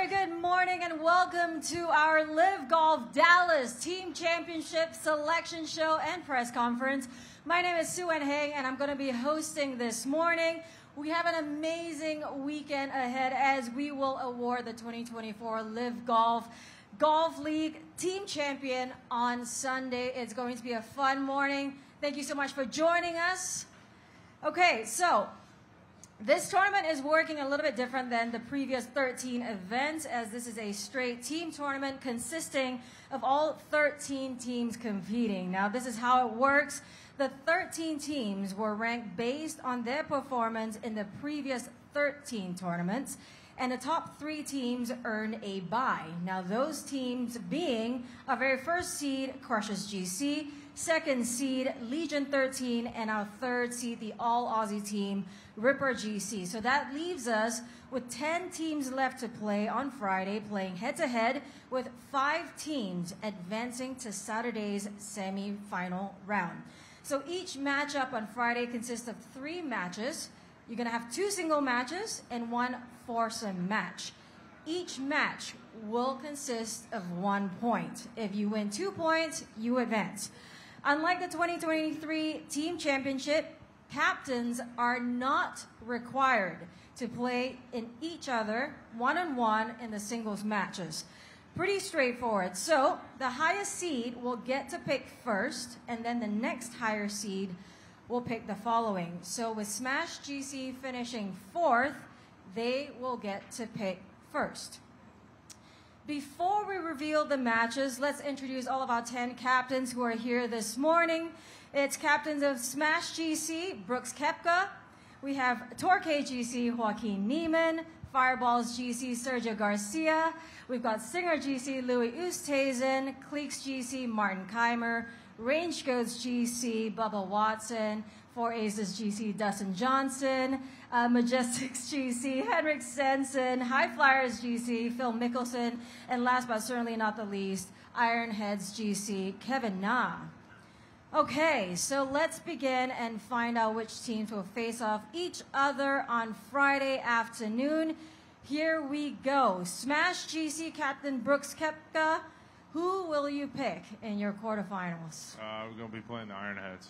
very good morning and welcome to our Live Golf Dallas Team Championship Selection Show and Press Conference. My name is Sue-Ann Heng and I'm going to be hosting this morning. We have an amazing weekend ahead as we will award the 2024 Live Golf League Team Champion on Sunday. It's going to be a fun morning. Thank you so much for joining us. Okay, so this tournament is working a little bit different than the previous 13 events, as this is a straight team tournament consisting of all 13 teams competing. Now, this is how it works. The 13 teams were ranked based on their performance in the previous 13 tournaments, and the top 3 teams earned a bye. Now, those teams being our very first seed, Crushers GC, second seed, Legion 13, and our third seed, the All-Aussie team, Ripper GC. So that leaves us with 10 teams left to play on Friday, playing head-to-head with 5 teams advancing to Saturday's semi-final round. So each matchup on Friday consists of 3 matches. You're going to have 2 single matches and 1 foursome match. Each match will consist of 1 point. If you win 2 points, you advance. Unlike the 2023 Team Championship, captains are not required to play in each other one-on-one in the singles matches. Pretty straightforward. So the highest seed will get to pick first, and then the next higher seed will pick the following. So with Smash GC finishing 4th, they will get to pick first. Before we reveal the matches, let's introduce all of our 10 captains who are here this morning. It's captains of Smash GC, Brooks Koepka. We have Torquay GC, Joaquin Niemann. Fireballs GC, Sergio Garcia. We've got Singer GC, Louis Oosthuizen. Cleeks GC, Martin Keimer. Range Codes GC, Bubba Watson. Four Aces GC, Dustin Johnson. Majesticks GC, Henrik Stenson. High Flyers GC, Phil Mickelson. And last but certainly not the least, Ironheads GC, Kevin Na. Okay, so let's begin and find out which teams will face off each other on Friday afternoon. Here we go. Smash GC Captain Brooks Koepka. Who will you pick in your quarterfinals? We're going to be playing the Ironheads.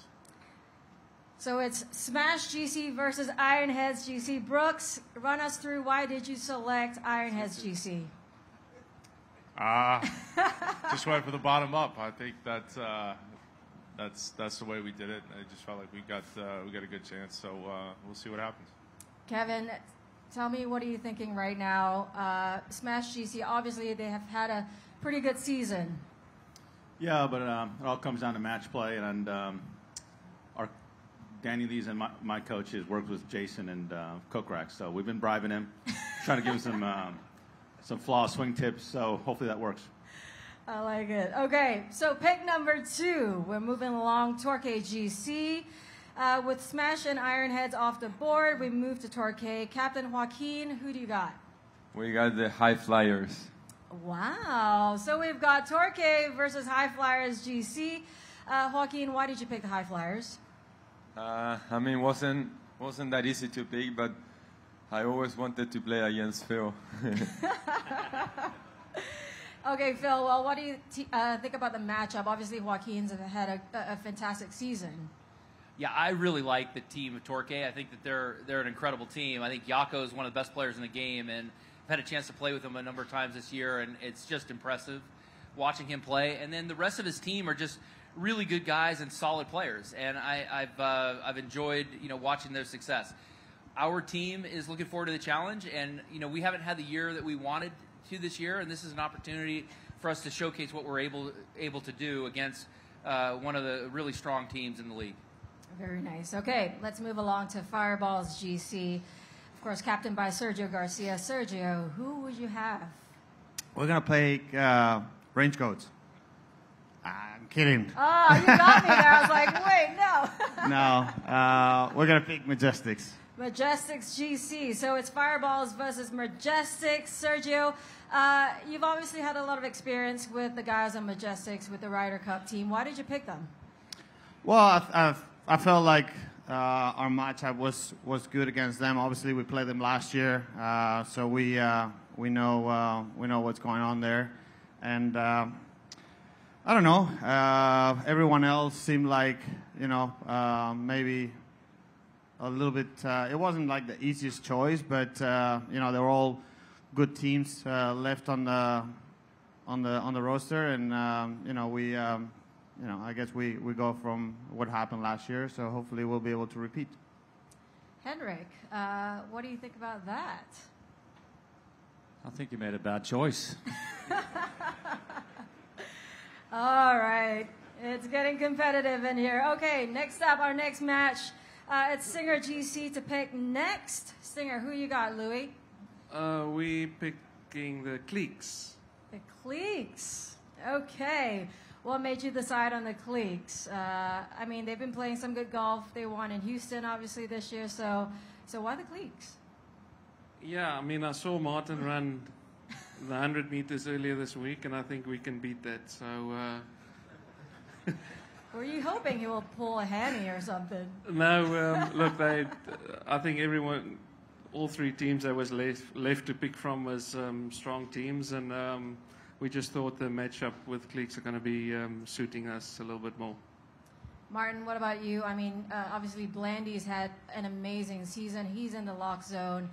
So it's Smash GC versus Ironheads GC. Brooks, run us through why did you select Ironheads GC? Just went for the bottom up. I think that's the way we did it. I just felt like we got a good chance. So we'll see what happens. Kevin, tell me, what are you thinking right now? Smash GC, obviously they have had a pretty good season. Yeah, but it all comes down to match play, and our Danny Lees and my coach has worked with Jason and Kokrak, so we've been bribing him, trying to give him some flawless swing tips. So hopefully that works. I like it. Okay, so pick number 2. We're moving along. Torquay GC. With Smash and Ironheads off the board, we move to Torquay. Captain Joaquin, who do you got? We got the High Flyers. Wow. So we've got Torquay versus High Flyers GC. Joaquin, why did you pick the High Flyers? I mean, wasn't that easy to pick, but I always wanted to play against Phil. Okay, Phil, well, what do you think about the matchup? Obviously, Joaquin's had a fantastic season. Yeah, I really like the team of Torquay. I think that they're an incredible team. I think Jaco is one of the best players in the game, and I've had a chance to play with him a number of times this year, and it's just impressive watching him play. And then the rest of his team are just really good guys and solid players, and I've enjoyed watching their success. Our team is looking forward to the challenge, and we haven't had the year that we wanted to this year, and this is an opportunity for us to showcase what we're able to do against one of the really strong teams in the league. Very nice. Okay, let's move along to Fireballs GC. Of course, captained by Sergio Garcia. Sergio, who would you have? We're going to play range codes. I'm kidding. Oh, you got me there. I was like, wait, no. No, we're going to pick Majesticks. Majesticks GC. So it's Fireballs versus Majesticks. Sergio, you've obviously had a lot of experience with the guys on Majesticks, with the Ryder Cup team. Why did you pick them? Well, I felt like our matchup was good against them. Obviously, we played them last year, so we we know what's going on there, and I don't know. Everyone else seemed like maybe a little bit. It wasn't like the easiest choice, but they were all good teams left on the roster, and I guess we go from what happened last year, so hopefully we'll be able to repeat. Henrik, what do you think about that? I think you made a bad choice. All right. It's getting competitive in here. Okay, next up, our next match. It's Stinger GC to pick next. Stinger, who you got, Louis? We picking the Cliques. The Cliques. Okay. What made you decide on the Cliques? I mean, they've been playing some good golf. They won in Houston, obviously, this year. So why the Cliques? Yeah, I mean, I saw Martin run the 100 meters earlier this week, and I think we can beat that. So. Were you hoping he will pull a hammy or something? No, look, I think all three teams that was left to pick from was strong teams, and we just thought the matchup with Cliques are going to be suiting us a little bit more. Martin, what about you? I mean, obviously Blandy's had an amazing season. He's in the lock zone.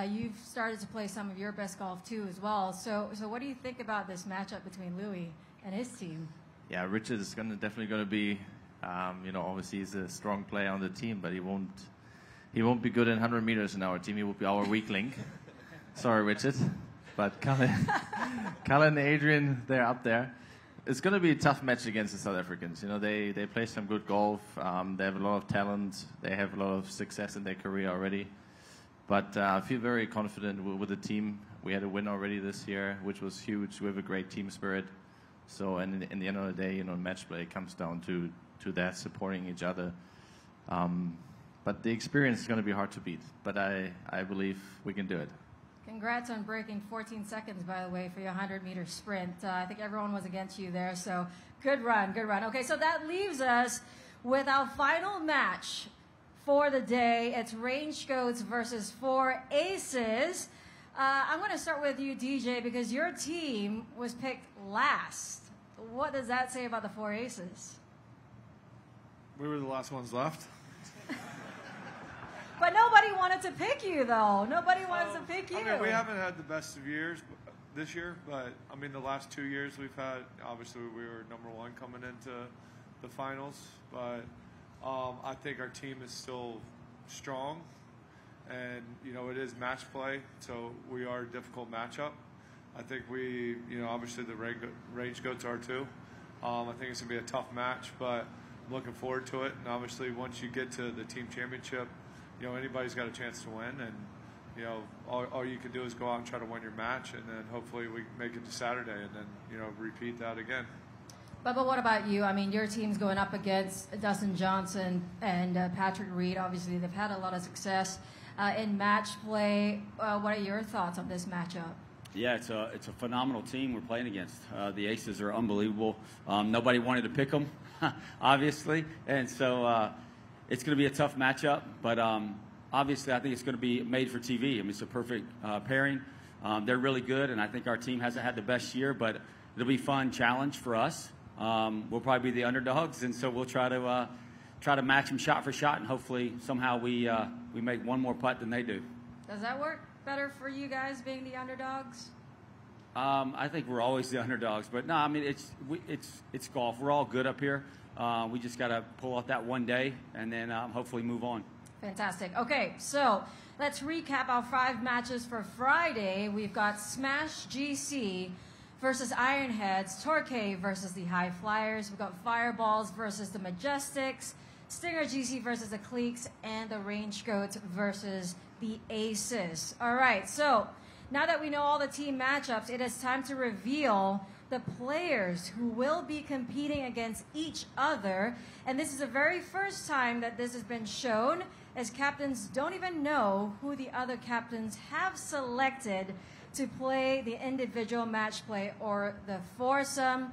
You've started to play some of your best golf too as well. So what do you think about this matchup between Louis and his team? Yeah, Richard is definitely going to be, obviously he's a strong player on the team, but he won't be good in 100 meters in our team. He will be our weak link. Sorry, Richard. But Colin and Adrian, they're up there. It's going to be a tough match against the South Africans. They play some good golf. They have a lot of talent. They have a lot of success in their career already. But I feel very confident with the team. We had a win already this year, which was huge. We have a great team spirit. So, and in the end of the day, match play comes down to that, supporting each other. But the experience is going to be hard to beat. But I believe we can do it. Congrats on breaking 14 seconds, by the way, for your 100-meter sprint. I think everyone was against you there, so good run, good run. Okay, so that leaves us with our final match for the day. It's Range Goats versus 4 Aces. I'm going to start with you, DJ, because your team was picked last. What does that say about the 4 Aces? We were the last ones left. But nobody wanted to pick you, though. Nobody wanted to pick you. I mean, we haven't had the best of years this year, but, I mean, the last 2 years we've had, obviously we were #1 coming into the finals, but I think our team is still strong, and, it is match play, so we are a difficult matchup. I think we, obviously the Range Goats are too. I think it's going to be a tough match, but I'm looking forward to it, and obviously once you get to the team championship, anybody's got a chance to win, and all you can do is go out and try to win your match, and then hopefully we make it to Saturday, and then repeat that again. But what about you? I mean, your team's going up against Dustin Johnson and Patrick Reed. Obviously, they've had a lot of success in match play. What are your thoughts on this matchup? Yeah, it's a phenomenal team we're playing against. The Aces are unbelievable. Nobody wanted to pick them, obviously, and so. It's going to be a tough matchup, but obviously I think it's going to be made for TV. I mean, it's a perfect pairing. They're really good, and I think our team hasn't had the best year, but it'll be a fun challenge for us. We'll probably be the underdogs, and so we'll try to match them shot for shot, and hopefully somehow we make one more putt than they do. Does that work better for you guys being the underdogs? I think we're always the underdogs, but no, I mean it's golf. We're all good up here. We just got to pull off that one day and then hopefully move on. Fantastic. Okay, so let's recap our 5 matches for Friday. We've got Smash GC versus Ironheads, Torquay versus the High Flyers. We've got Fireballs versus the Majesticks, Stinger GC versus the Cliques, and the Range Goats versus the Aces. All right, so now that we know all the team matchups, it is time to reveal the players who will be competing against each other. And this is the very first time that this has been shown, as captains don't even know who the other captains have selected to play the individual match play or the foursome.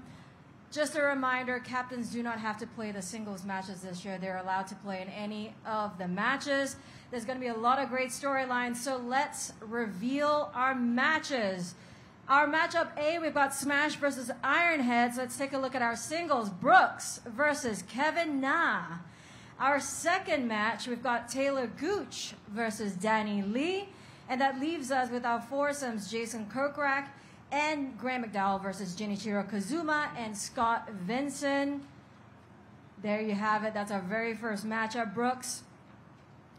Just a reminder, captains do not have to play the singles matches this year. They're allowed to play in any of the matches. There's going to be a lot of great storylines, so let's reveal our matches. Our matchup A, we've got Smash versus Ironheads. Let's take a look at our singles. Brooks versus Kevin Na. Our second match, we've got Taylor Gooch versus Danny Lee. And that leaves us with our foursomes, Jason Kokrak and Graham McDowell versus Jinichiro Kazuma and Scott Vinson. There you have it. That's our very first matchup. Brooks,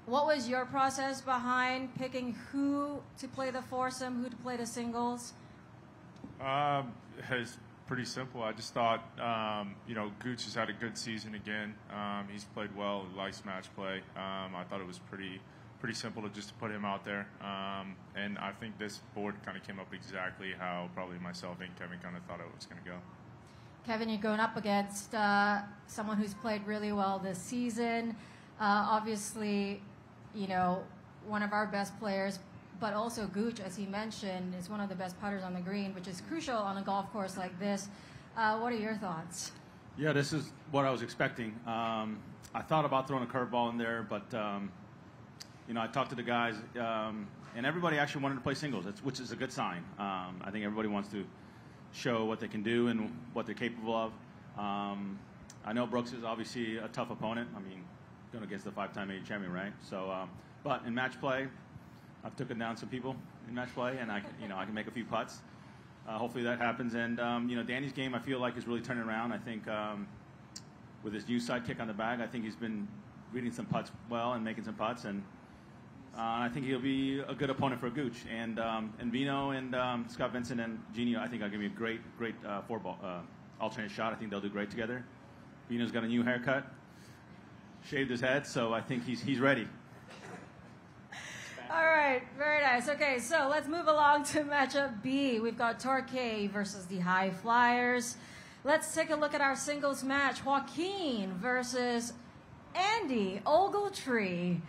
what was your process behind picking who to play the foursome, who to play the singles? It's pretty simple. I just thought, Gooch has had a good season again. He's played well, likes match play. I thought it was pretty simple to just put him out there. And I think this board kind of came up exactly how probably myself and Kevin kind of thought it was going to go. Kevin, you're going up against someone who's played really well this season. Obviously, one of our best players, but also Gooch, as he mentioned, is one of the best putters on the green, which is crucial on a golf course like this. What are your thoughts? Yeah, this is what I was expecting. I thought about throwing a curveball in there, but I talked to the guys, and everybody actually wanted to play singles, which is a good sign. I think everybody wants to show what they can do and what they're capable of. I know Brooks is obviously a tough opponent. I mean, going against the 5-time AU champion, right? So, but in match play, I've taken down some people in match play, and I can make a few putts. Hopefully that happens. And Danny's game, I feel like, is really turning around. I think with his new sidekick on the bag, I think he's been reading some putts well and making some putts, and I think he'll be a good opponent for Gooch. And Vino and Scott Vincent and Genie, I think, are going to be a great four-ball alternate shot. I think they'll do great together. Vino's got a new haircut, shaved his head, so I think he's ready. All right, very nice. Okay, so let's move along to matchup B. We've got Torquay versus the High Flyers. Let's take a look at our singles match. Joaquin versus Andy Ogletree.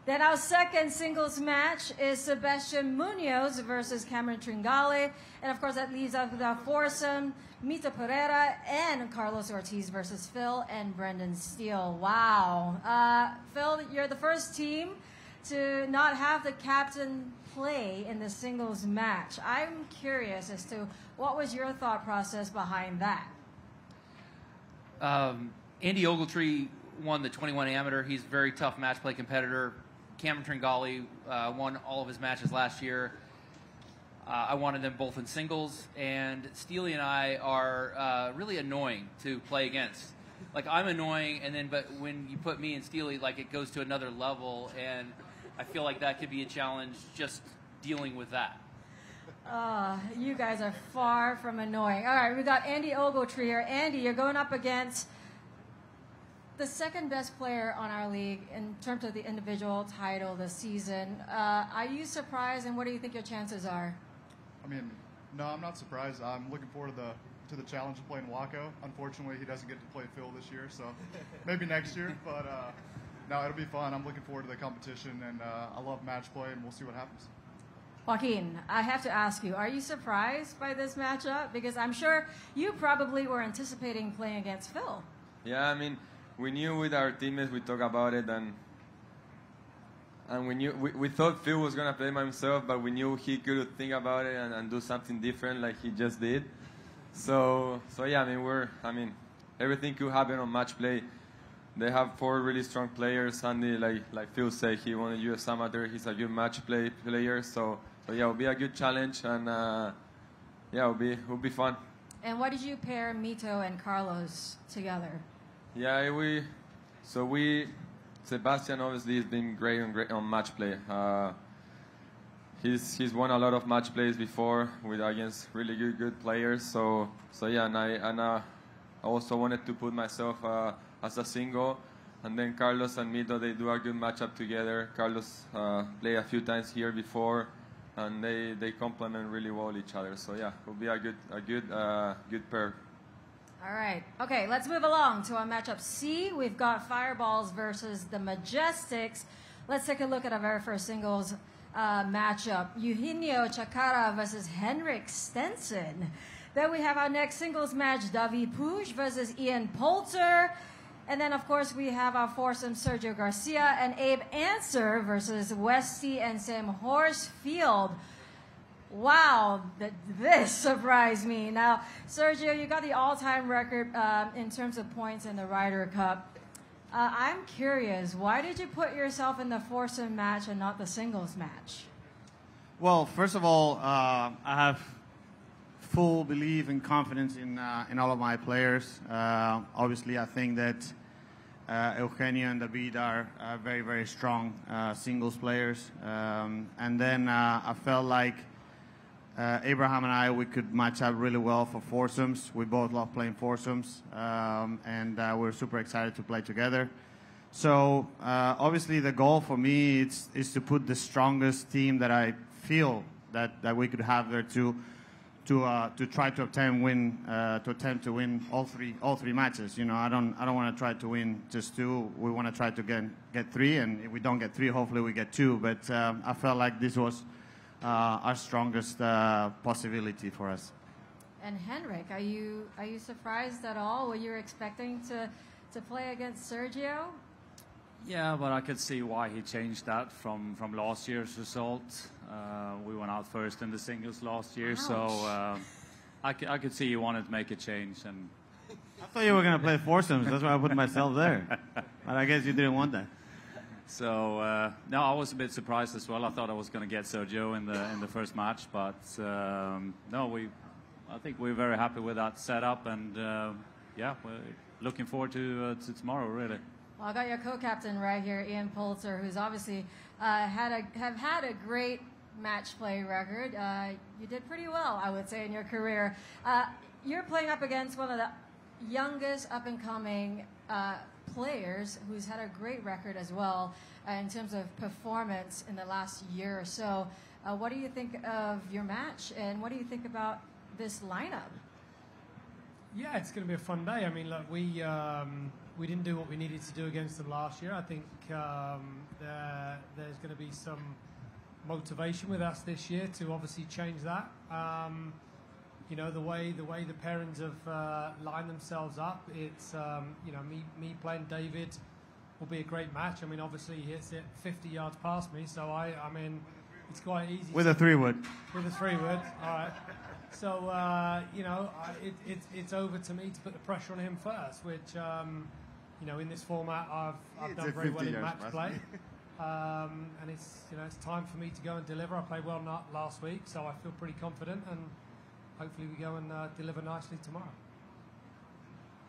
Then our second singles match is Sebastian Munoz versus Cameron Tringale. And of course, that leaves us with our foursome, Mito Pereira and Carlos Ortiz versus Phil and Brendan Steele. Wow. Phil, you're the first team to not have the captain play in the singles match. I'm curious as to what was your thought process behind that? Andy Ogletree won the 21 Amateur. He's a very tough match play competitor. Cameron Tringale won all of his matches last year. I wanted them both in singles, and Steely and I are really annoying to play against. Like, I'm annoying, but when you put me and Steely, like, it goes to another level, and I feel like that could be a challenge just dealing with that. You guys are far from annoying. All right, we got Andy Ogletree here. Andy, you're going up against the second best player on our league in terms of the individual title this season. Are you surprised, and what do you think your chances are? I mean, no, I'm not surprised. I'm looking forward to the challenge of playing Wako. Unfortunately, he doesn't get to play Phil this year, so maybe next year. But no, it'll be fun. I'm looking forward to the competition, and I love match play, and we'll see what happens. Joaquin, I have to ask you, are you surprised by this matchup? Because I'm sure you probably were anticipating playing against Phil. Yeah, I mean, we knew with our teammates, we talked about it, and we thought Phil was going to play by himself, but we knew he could think about it and do something different like he just did. So yeah, I mean, everything could happen on match play. They have 4 really strong players. Andy, like Phil said, he won the US Amateur. He's a good match play player. So yeah, it'll be a good challenge, and yeah, it'll be fun. And why did you pair Mito and Carlos together? Yeah, Sebastian obviously has been great on match play. He's won a lot of match plays before against really good players. So yeah, and I also wanted to put myself as a single, and then Carlos and Mito, they do a good matchup together. Carlos played a few times here before, and they complement really well each other. So yeah, it'll be a good pair. All right. Okay, let's move along to our matchup C. We've got Fireballs versus the Majesticks. Let's take a look at our very first singles matchup. Eugenio Chacara versus Henrik Stenson. Then we have our next singles match, David Puig versus Ian Poulter. And then, of course, we have our foursome, Sergio Garcia and Abe Anser versus Westy and Sam Horsfield. Wow, this surprised me. Now, Sergio, you got the all-time record in terms of points in the Ryder Cup. I'm curious, why did you put yourself in the foursome match and not the singles match? Well, first of all, I have full belief and confidence in all of my players. Obviously, I think that Eugenio and David are very, very strong singles players. And then I felt like Abraham and I, we could match up really well for foursomes. We both love playing foursomes, and we're super excited to play together. So obviously the goal for me is to put the strongest team that I feel that we could have there to try to attempt to win all three matches. You know, I don't want to try to win just two. We want to try to get three, and if we don't get three, hopefully we get two. But I felt like this was our strongest possibility for us. And Henrik, are you surprised at all? Were you expecting to play against Sergio? Yeah, but I could see why he changed that from last year's result. We went out first in the singles last year, Ouch. so I could see he wanted to make a change. And I thought you were going to play foursomes. That's why I put myself there. But I guess you didn't want that. so no, I was a bit surprised as well. I thought I was going to get Sergio in the first match, but no, I think we're very happy with that setup, and yeah, we're looking forward to tomorrow, really. Well, I got your co-captain right here, Ian Poulter, who's obviously have had a great match play record. You did pretty well, I would say, in your career. You're playing up against one of the youngest up-and-coming players who's had a great record as well in terms of performance in the last year or so. What do you think of your match, and what do you think about this lineup? Yeah, it's going to be a fun day. I mean, look, we didn't do what we needed to do against them last year. I think there's going to be some motivation with us this year to obviously change that. You know, the way the pairings have lined themselves up, it's you know, me playing David will be a great match. I mean, obviously he hits it 50 yards past me, so I mean, it's quite easy. With a 3-wood. With a 3-wood, all right. So you know, it's over to me to put the pressure on him first, which you know, in this format I've done very well in match play, and it's, you know, it's time for me to go and deliver. I played well last week, so I feel pretty confident, and hopefully we go and deliver nicely tomorrow.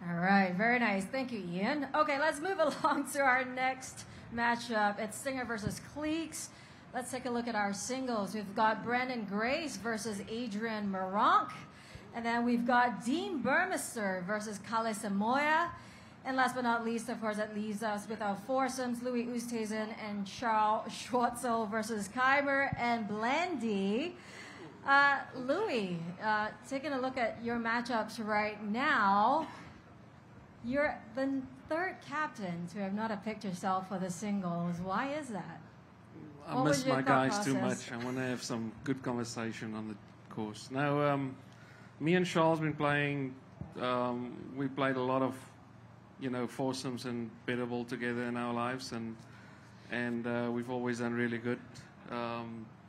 All right, very nice. Thank you, Ian. Okay, let's move along to our next matchup. It's Singer versus Cleeks. Let's take a look at our singles. We've got Brandon Grace versus Adrian Maronk. And then we've got Dean Burmester versus Kalle Samoya. And last but not least, of course, that leaves us with our foursomes, Louis Oosthuizen and Charles Schwartzel versus Keimer and Blandy. Louis, taking a look at your matchups right now, you're the third captain to have not picked yourself for the singles. Why is that? I miss my guys too much. I want to have some good conversation on the course. Now, me and Charles been playing. We played a lot of, you know, foursomes and better ball together in our lives, and we've always done really good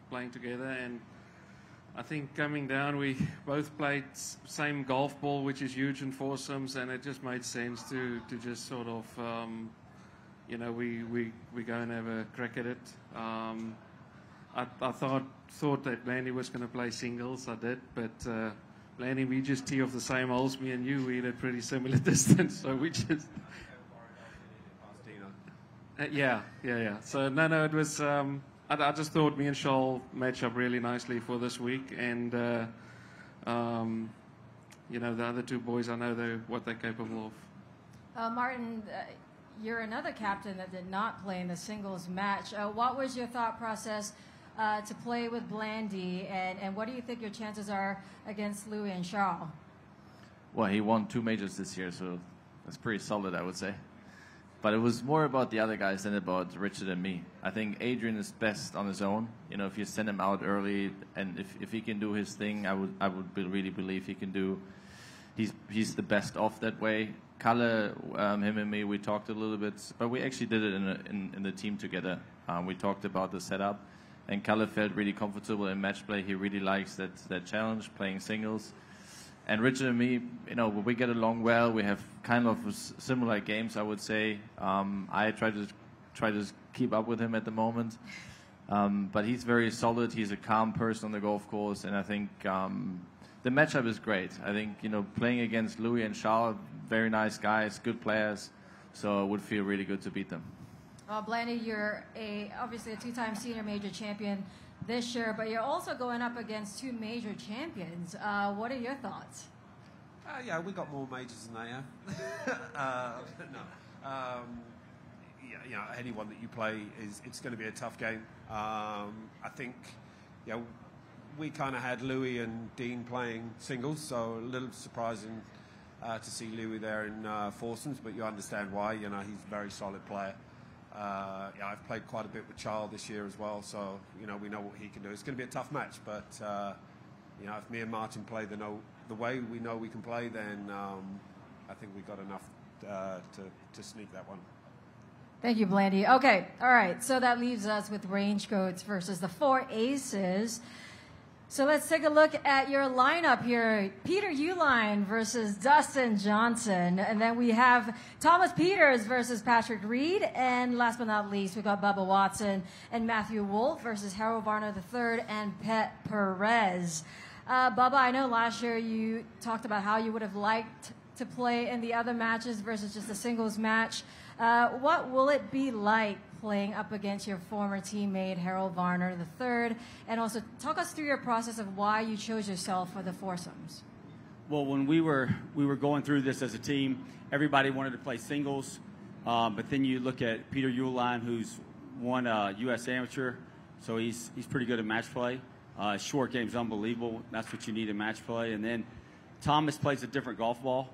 playing together. And I think coming down, we both played same golf ball, which is huge in foursomes, and it just made sense to just sort of. You know, we go and have a crack at it. I thought that Blandy was going to play singles. I did, but Blandy, we just tee off the same holes. Me and you, we had a pretty similar distance, so we just. Yeah. So no, it was. I just thought me and Charles match up really nicely for this week, and you know, the other two boys, I know what they're capable of. Martin. You're another captain that did not play in the singles match. What was your thought process to play with Blandy, and what do you think your chances are against Louis and Charles? Well, he won 2 majors this year, so that's pretty solid, I would say. But it was more about the other guys than about Richard and me. I think Adrian is best on his own. You know, if you send him out early, and if he can do his thing, I would really believe he can do. He's the best off that way. Kalle, him and me, we talked a little bit, but we actually did it in the team together. We talked about the setup, and Kalle felt really comfortable in match play. He really likes that challenge, playing singles. And Richard and me, you know, we get along well. We have kind of similar games, I would say. I try to keep up with him at the moment, but he's very solid. He's a calm person on the golf course, and I think the matchup is great. I think, you know, playing against Louis and Charles, very nice guys, good players, so it would feel really good to beat them. Blandy, you're obviously a two-time senior major champion this year, but you're also going up against two major champions. What are your thoughts? Yeah, we got more majors than they have. You know, anyone that you play it's going to be a tough game. I think, you know, we kind of had Louis and Dean playing singles, so a little surprising to see Louis there in foursomes, but you understand why. You know, he's a very solid player. Yeah, I've played quite a bit with Charles this year as well, so, you know, we know what he can do. It's going to be a tough match, but, you know, if me and Martin play the way we know we can play, then I think we've got enough to sneak that one. Thank you, Blandy. Okay, all right, so that leaves us with Range Coats versus the four aces. So let's take a look at your lineup here. Peter Uihlein versus Dustin Johnson. And then we have Thomas Pieters versus Patrick Reed. And last but not least, we've got Bubba Watson and Matthew Wolff versus Harold Varner III and Pet Perez. Bubba, I know last year you talked about how you would have liked to play in the other matches versus just a singles match. What will it be like playing up against your former teammate Harold Varner III, and also talk us through your process of why you chose yourself for the foursomes? Well, when we were going through this as a team, everybody wanted to play singles, but then you look at Peter Uihlein, who's won U.S. Amateur, so he's pretty good at match play. Short game's unbelievable. That's what you need in match play. And then Thomas plays a different golf ball,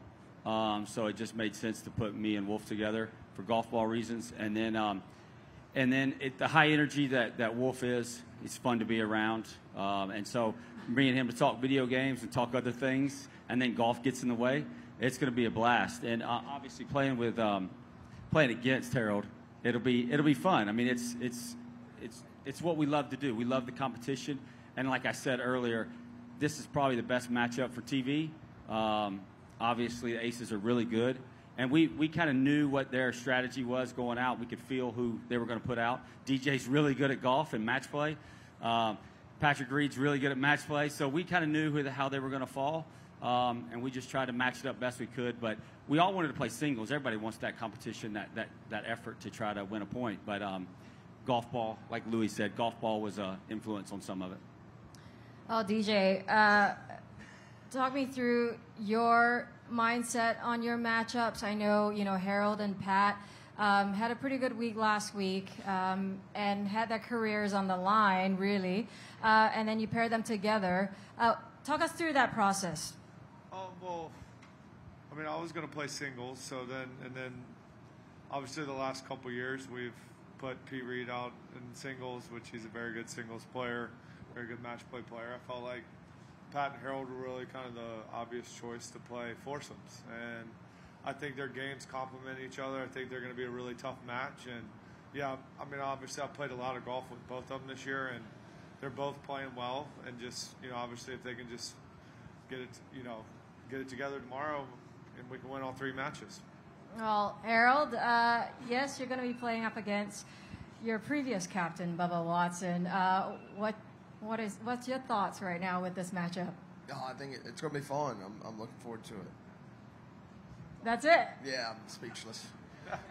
so it just made sense to put me and Wolff together for golf ball reasons. And then the high energy that Wolff is, it's fun to be around. And so bringing him to talk video games and talk other things, and then golf gets in the way, it's going to be a blast. And obviously playing against Harold, it'll be fun. I mean, it's what we love to do. We love the competition. And like I said earlier, this is probably the best matchup for TV. Obviously, the aces are really good. And we kind of knew what their strategy was going out. We could feel who they were going to put out. DJ's really good at golf and match play. Patrick Reed's really good at match play. So we kind of knew how they were going to fall. And we just tried to match it up best we could. But we all wanted to play singles. Everybody wants that competition, that effort to try to win a point. But golf ball, like Louis said, golf ball was an influence on some of it. Oh, DJ, talk me through your mindset on your matchups. I know, Harold and Pat had a pretty good week last week and had their careers on the line, really. And then you pair them together. Talk us through that process. Well, I mean, I was going to play singles, and then obviously the last couple years we've put P. Reed out in singles, which he's a very good singles player, very good match play player. I felt like Pat and Harold were really kind of the obvious choice to play foursomes, and I think their games complement each other. I think they're going to be a really tough match, and yeah, I mean, obviously I played a lot of golf with both of them this year, and they're both playing well, and just, obviously if they can just get it together tomorrow, and we can win all three matches. Well, Harold, yes, you're going to be playing up against your previous captain, Bubba Watson. What's your thoughts right now with this matchup? I think it's going to be fun. I'm looking forward to it. That's it? Yeah, I'm speechless.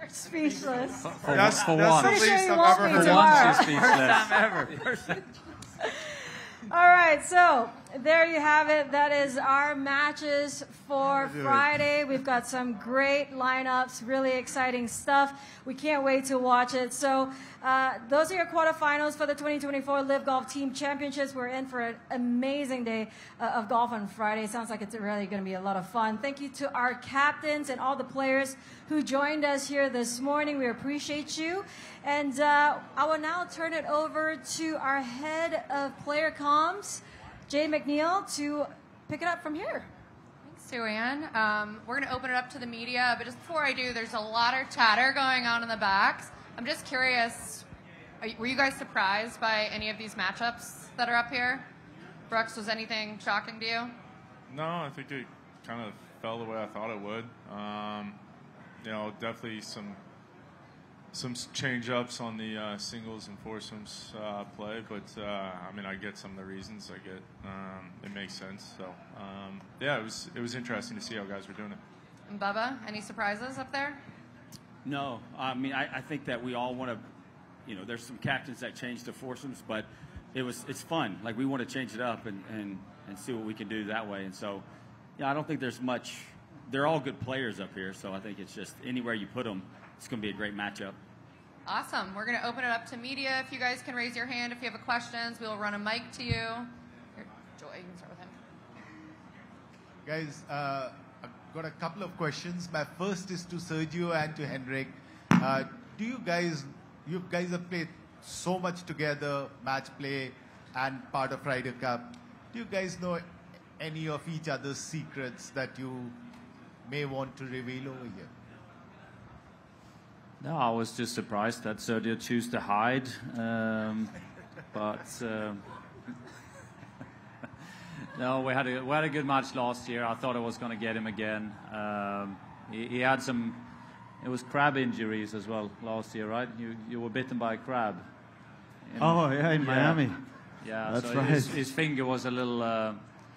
Speechless. That's the least I've ever heard. First time ever. All right, so there you have it. That is our matches for Friday. We've got some great lineups, really exciting stuff. We can't wait to watch it. So those are your quarterfinals for the 2024 Live Golf Team Championships. We're in for an amazing day of golf on Friday. Sounds like it's really going to be a lot of fun. Thank you to our captains and all the players who joined us here this morning. We appreciate you. And I will now turn it over to our head of player comms, Jay McNeil, to pick it up from here. Thanks, Sue-Ann. We're going to open it up to the media, but just before I do, there's a lot of chatter going on in the backs. I'm just curious, were you guys surprised by any of these matchups that are up here? Brooks, was anything shocking to you? No, I think it kind of fell the way I thought it would. You know, definitely some change-ups on the singles and foursomes play, but I mean, I get some of the reasons. I get it makes sense. So yeah, it was interesting to see how guys were doing it. And Bubba, any surprises up there? No, I mean, I think that we all want to, you know, there's some captains that changed the foursomes, but it's fun. Like, we want to change it up and see what we can do that way. And so, yeah, I don't think there's much. They're all good players up here, so I think it's just anywhere you put them, it's going to be a great matchup. Awesome. We're going to open it up to media. If you guys can raise your hand if you have questions, we'll run a mic to you. Here, Joy, you can start with him. Guys, I've got a couple of questions. My first is to Sergio and to Henrik. You guys have played so much together, match play and part of Ryder Cup. Do you guys know any of each other's secrets that you may want to reveal over here? No, I was just surprised that Sergio chose to hide, but no, we had a good match last year. I thought I was going to get him again. He had some. It was crab injuries as well last year, right? You were bitten by a crab. In Miami. Yeah, that's so right. His finger was a little.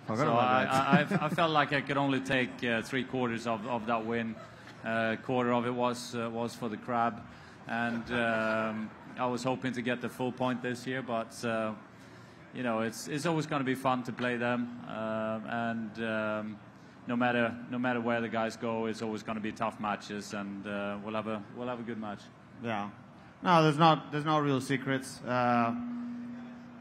Forgot so about that. I felt like I could only take 3/4 of that win. Quarter of it was for the crab, and I was hoping to get the full point this year, but you know, it's always going to be fun to play them, and no matter where the guys go, it's always going to be tough matches, and we'll have a good match. Yeah, no, there's no real secrets.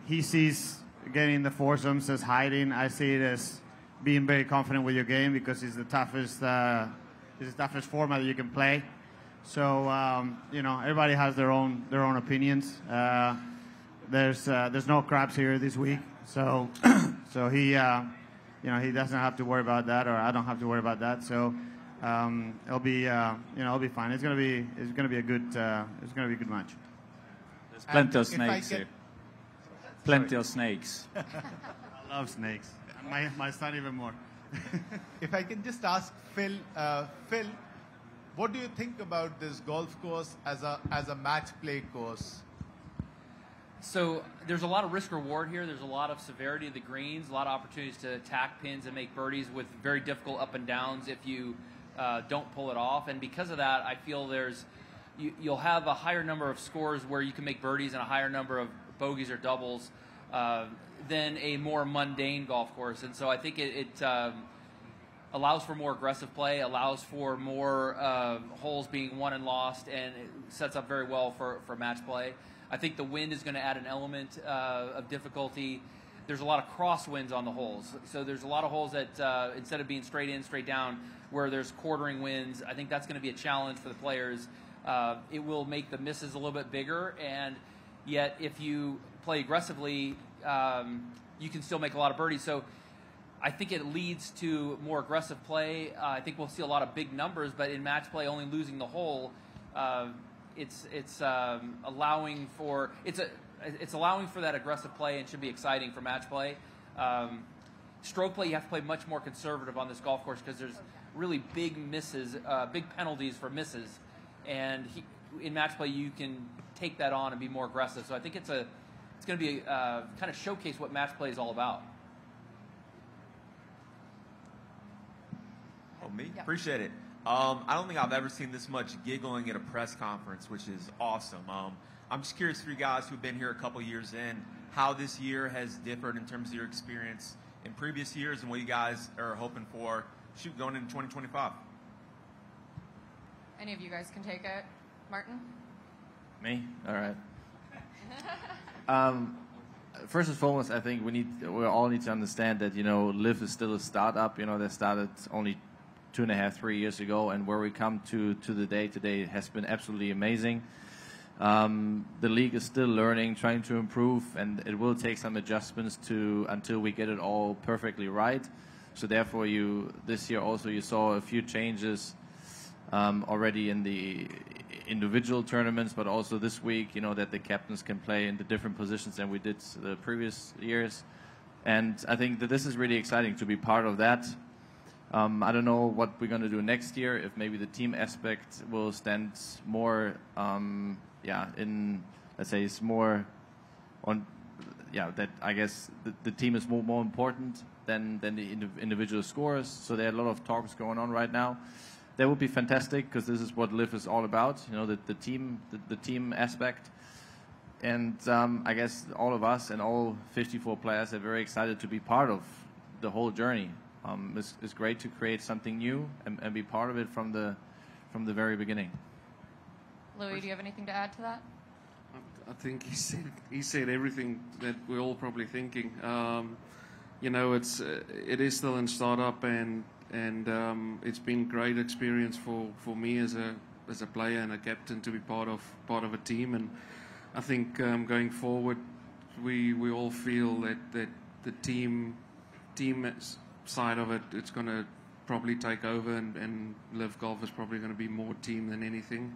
He sees getting the foursomes as hiding. I see it as being very confident with your game because it's the toughest. It's the toughest format that you can play. So you know, everybody has their own opinions. There's no crabs here this week, so so he you know, he doesn't have to worry about that, or I don't have to worry about that. So it'll be you know, it'll be fine. It's gonna be a good match. There's plenty of snakes here. Plenty of snakes. I love snakes. My son even more. If I can just ask Phil, what do you think about this golf course as a match play course? So there's a lot of risk reward here. There's a lot of severity of the greens, a lot of opportunities to attack pins and make birdies with very difficult up and downs if you don't pull it off. And because of that, I feel you'll have a higher number of scores where you can make birdies and a higher number of bogeys or doubles than a more mundane golf course. And so I think it allows for more aggressive play, allows for more holes being won and lost, and it sets up very well for match play. I think the wind is going to add an element of difficulty. There's a lot of crosswinds on the holes. So there's a lot of holes that instead of being straight in, straight down, where there's quartering winds, I think that's going to be a challenge for the players. It will make the misses a little bit bigger, and yet if you play aggressively, you can still make a lot of birdies. So I think it leads to more aggressive play. I think we'll see a lot of big numbers, but in match play, only losing the hole, it's allowing for that aggressive play and should be exciting for match play. Stroke play, you have to play much more conservative on this golf course because there's really big misses, big penalties for misses, and in match play you can take that on and be more aggressive. So I think it's going to be kind of showcase what match play is all about. Oh, me? Yeah. Appreciate it. I don't think I've ever seen this much giggling at a press conference, which is awesome. I'm just curious for you guys who've been here a couple years in, how this year has differed in terms of your experience in previous years and what you guys are hoping for going into 2025? Any of you guys can take it. Martin? Me? All right. First and foremost, I think we all need to understand that, Liv is still a startup. They started only 2.5, 3 years ago, and where we come to the day today has been absolutely amazing. The league is still learning, trying to improve, and it will take some adjustments until we get it all perfectly right. So therefore, this year also you saw a few changes already in the individual tournaments, but also this week, that the captains can play in the different positions than we did the previous years. And I think that this is really exciting to be part of that. I don't know what we're going to do next year, if maybe the team aspect will stand more, let's say it's more on, that I guess the team is more important than the individual scores. So there are a lot of talks going on right now. That would be fantastic, because this is what Liv is all about, the team aspect. And I guess all of us and all 54 players are very excited to be part of the whole journey. It's great to create something new and be part of it from the very beginning. Louis, do you have anything to add to that? I think he said everything that we're all probably thinking. It is still in startup, and it's been great experience for me as a player and a captain to be part of a team. And I think going forward, we all feel that the team side of it's going to probably take over, and Liv Golf is probably going to be more team than anything.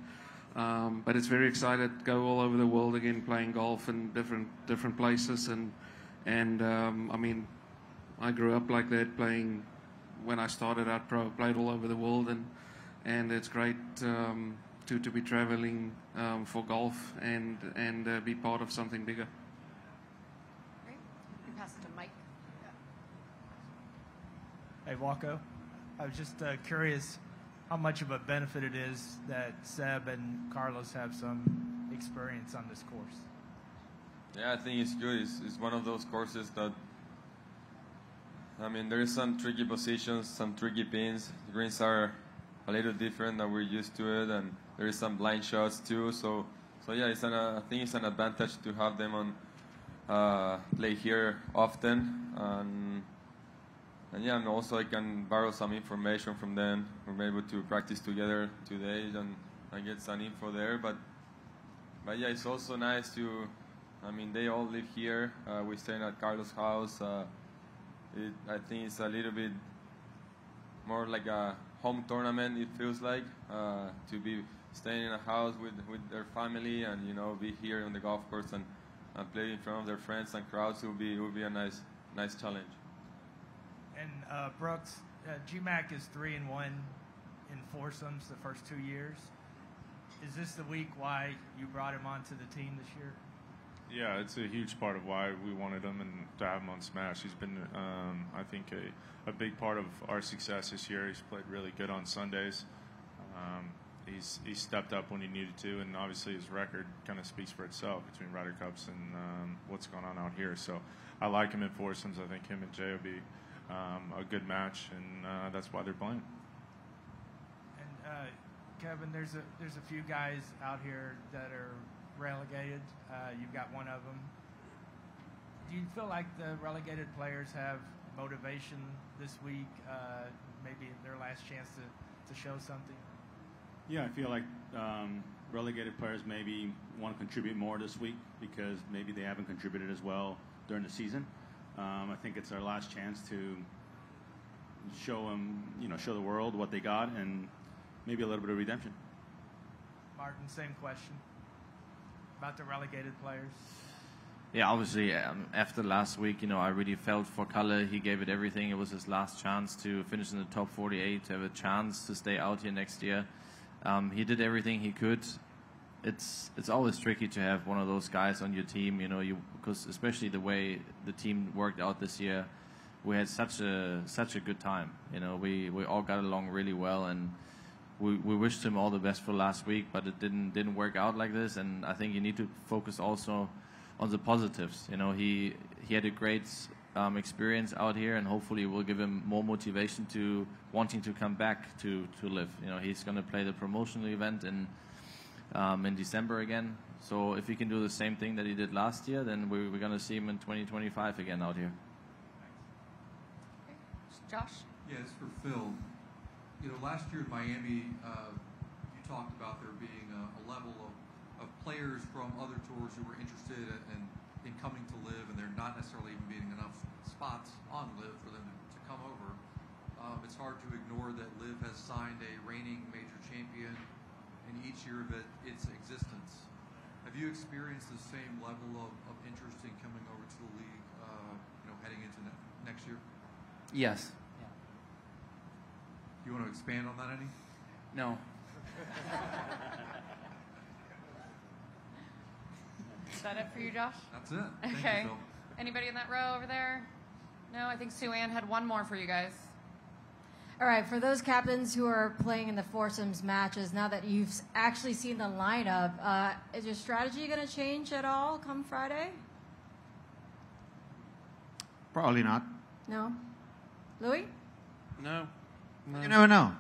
But it's very excited, go all over the world again, playing golf in different places, and I mean, I grew up like that, playing when I started out pro, played all over the world, and it's great to be traveling for golf and be part of something bigger. Great. You pass it to Mike. Hey, Waco. I was just curious how much of a benefit it is that Seb and Carlos have some experience on this course. Yeah, I think it's good. It's one of those courses that, I mean, there is some tricky positions, some tricky pins. The greens are a little different than we're used to it, and there is some blind shots too. So yeah, I think it's an advantage to have them on play here often, and yeah, and also I can borrow some information from them. We're able to practice together today and get some info there. But yeah, it's also nice to, I mean, they all live here. We're staying at Carlos' house. I think it's a little bit more like a home tournament, it feels like, to be staying in a house with their family and, be here on the golf course and play in front of their friends and crowds. It will be a nice challenge. And Brooks, GMAC is 3-1 in foursomes the first 2 years. Is this the week why you brought him onto the team this year? Yeah, it's a huge part of why we wanted him and to have him on Smash. He's been, I think, a big part of our success this year. He's played really good on Sundays. He's stepped up when he needed to, and obviously his record kind of speaks for itself between Ryder Cups and what's going on out here. So I like him in foursomes. I think him and Jay will be a good match, and that's why they're playing. And Kevin, there's a few guys out here that are relegated. You've got one of them. Do you feel like the relegated players have motivation this week, maybe their last chance to show something? Yeah, I feel like relegated players maybe want to contribute more this week because maybe they haven't contributed as well during the season. I think it's our last chance to show them, show the world what they got, and maybe a little bit of redemption. Martin, same question about the relegated players. Yeah, obviously, after last week, I really felt for Kalle. He gave it everything. It was his last chance to finish in the top 48, to have a chance to stay out here next year. He did everything he could. It's always tricky to have one of those guys on your team, because especially the way the team worked out this year, we had such a good time. We all got along really well, and we wished him all the best for last week, but it didn't work out like this. And I think you need to focus also on the positives. He had a great experience out here, and hopefully will give him more motivation to wanting to come back to live. You know, he's going to play the promotional event in December again. So if he can do the same thing that he did last year, then we're going to see him in 2025 again out here. Josh? Yeah, it's for Phil. You know, last year in Miami, you talked about there being a level of players from other tours who were interested in coming to live, and there not necessarily even being enough spots on live for them to come over. It's hard to ignore that live has signed a reigning major champion in each year of its existence. Have you experienced the same level of interest in coming over to the league, heading into next year? Yes. Do you want to expand on that any? No. Is that it for you, Josh? That's it. Thank Okay. you, Phil. Anybody in that row over there? No, I think Sue Ann had one more for you guys. All right, for those captains who are playing in the foursomes matches, now that you've actually seen the lineup, is your strategy going to change at all come Friday? Probably not. No? Louis? No. You never know.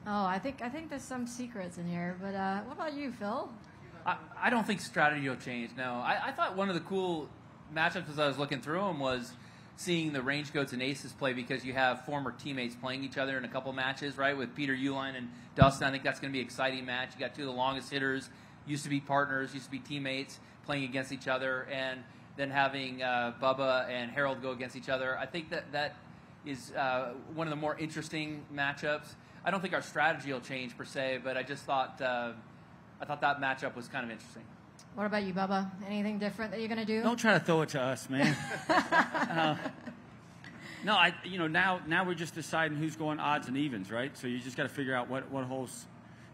Oh, I think there's some secrets in here, but what about you, Phil? I don't think strategy will change, no. I thought one of the cool matchups as I was looking through them was seeing the range goats and aces play, because you have former teammates playing each other in a couple matches, right, with Peter Uline and Dustin. I think that's going to be an exciting match. You got two of the longest hitters, used to be partners, used to be teammates, playing against each other, and then having Bubba and Harold go against each other. I think that is one of the more interesting matchups. I don't think our strategy will change per se, but I just thought I thought that matchup was kind of interesting. What about you, Bubba? Anything different that you're going to do? Don't try to throw it to us, man. No, now we're just deciding who's going odds and evens, right? So you just got to figure out what holes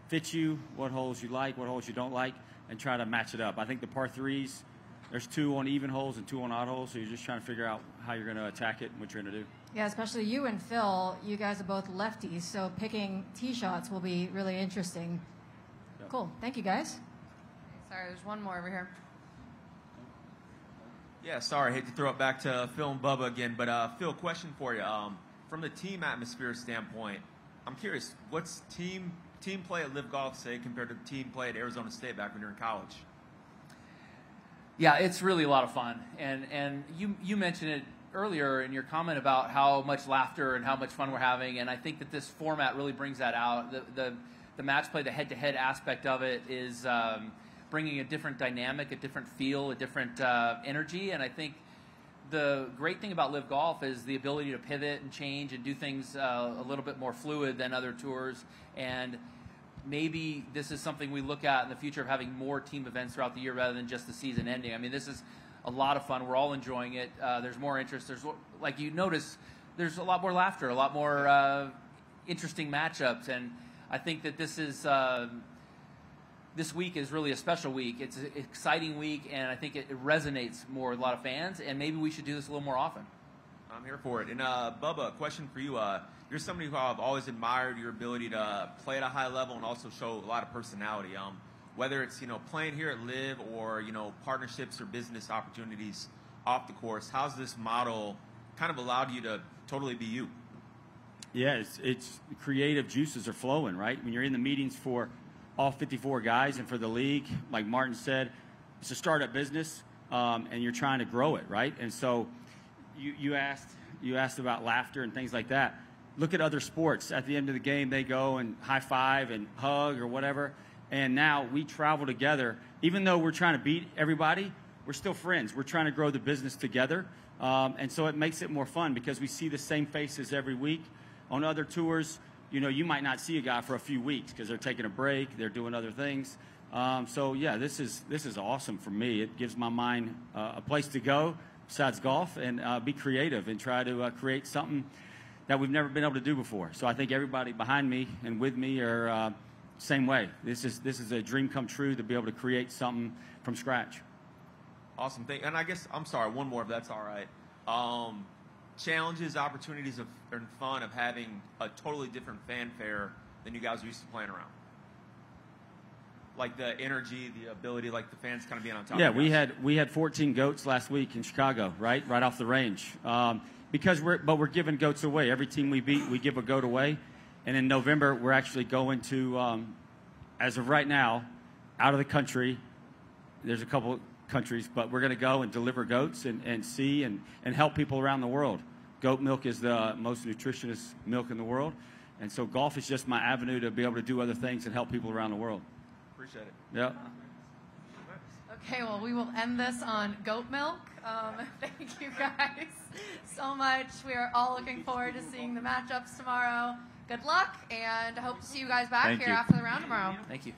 fit you, what holes you like, what holes you don't like, and try to match it up. I think the par threes, there's 2 on even holes and 2 on odd holes, so you're just trying to figure out how you're going to attack it and what you're going to do. Yeah, especially you and Phil. You guys are both lefties, so picking tee shots will be really interesting. Yep. Cool. Thank you, guys. Sorry, there's one more over here. Yeah, sorry, I hate to throw it back to Phil and Bubba again, but Phil, question for you. From the team atmosphere standpoint, I'm curious, what's team play at Live Golf say compared to team play at Arizona State back when you were in college? Yeah, it's really a lot of fun, and you mentioned it earlier in your comment about how much laughter and how much fun we're having, and I think that this format really brings that out. The match play, the head-to-head aspect of it is bringing a different dynamic, a different feel, a different energy, and I think the great thing about Live Golf is the ability to pivot and change and do things a little bit more fluid than other tours, and maybe this is something we look at in the future of having more team events throughout the year rather than just the season ending. I mean, this is a lot of fun. We're all enjoying it. There's more interest. There's, like you notice, there's a lot more laughter, a lot more interesting matchups, and I think that this is this week is really a special week. It's an exciting week, and I think it resonates more with a lot of fans, and maybe we should do this a little more often. I'm here for it. And Bubba, a question for you. You're somebody who I've always admired your ability to play at a high level and also show a lot of personality. Whether it's playing here at Live or partnerships or business opportunities off the course, how's this model kind of allowed you to totally be you? Yeah, it's creative juices are flowing, right? When you're in the meetings for all 54 guys and for the league, like Martin said, it's a startup business, and you're trying to grow it, right? And so you asked about laughter and things like that. Look at other sports. At the end of the game, they go and high five and hug or whatever. And now we travel together. Even though we're trying to beat everybody, we're still friends. We're trying to grow the business together. And so it makes it more fun because we see the same faces every week. On other tours, you might not see a guy for a few weeks because they're taking a break, they're doing other things. So yeah, this is awesome for me. It gives my mind a place to go besides golf and be creative and try to create something that we've never been able to do before. So I think everybody behind me and with me are same way. This is a dream come true to be able to create something from scratch. Awesome thing. And I guess, I'm sorry, one more if that's all right. Challenges, opportunities and fun of having a totally different fanfare than you guys are used to playing around. like the energy, the ability, like the fans kind of being on top. Yeah, of you guys? we had 14 goats last week in Chicago, right off the range. Because we're giving goats away. Every team we beat, we give a goat away. And in November, we're actually going to, as of right now, out of the country. There's a couple countries, but we're going to go and deliver goats and see and help people around the world. Goat milk is the most nutritious milk in the world. And so golf is just my avenue to be able to do other things and help people around the world. Appreciate it. Yeah. Okay, well, we will end this on goat milk. Thank you guys so much. We are all looking forward to seeing the matchups tomorrow. Good luck, and I hope to see you guys back here after the round tomorrow. Thank you.